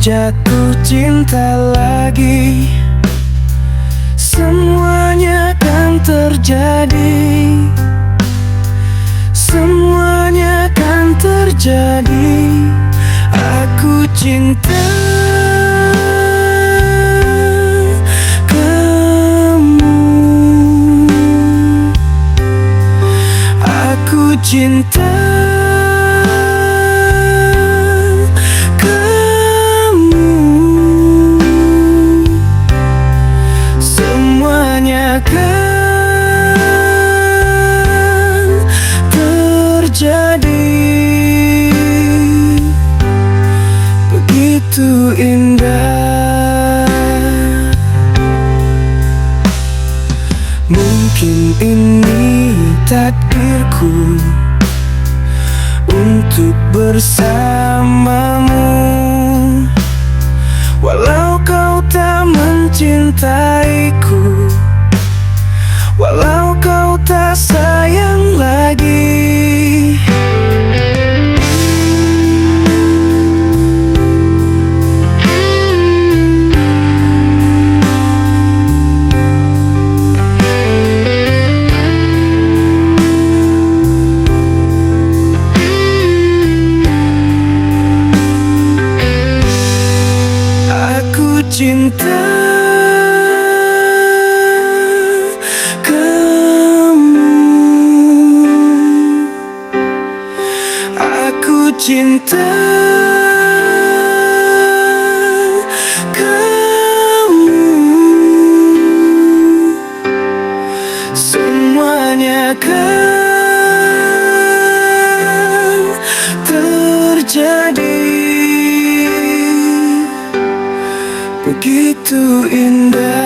jatuh cinta lagi. Semuanya kan terjadi, semuanya kan terjadi. Aku cinta kamu, aku cinta kamu. Semuanya kan terjadi, begitu indah. Mungkin ini takdirku untuk bersamamu, walau kau tak mencintaiku, walau kau tak sayang lagi. Aku cinta kamu, aku cinta kamu. Semuanya kan terjadi, begitu indah.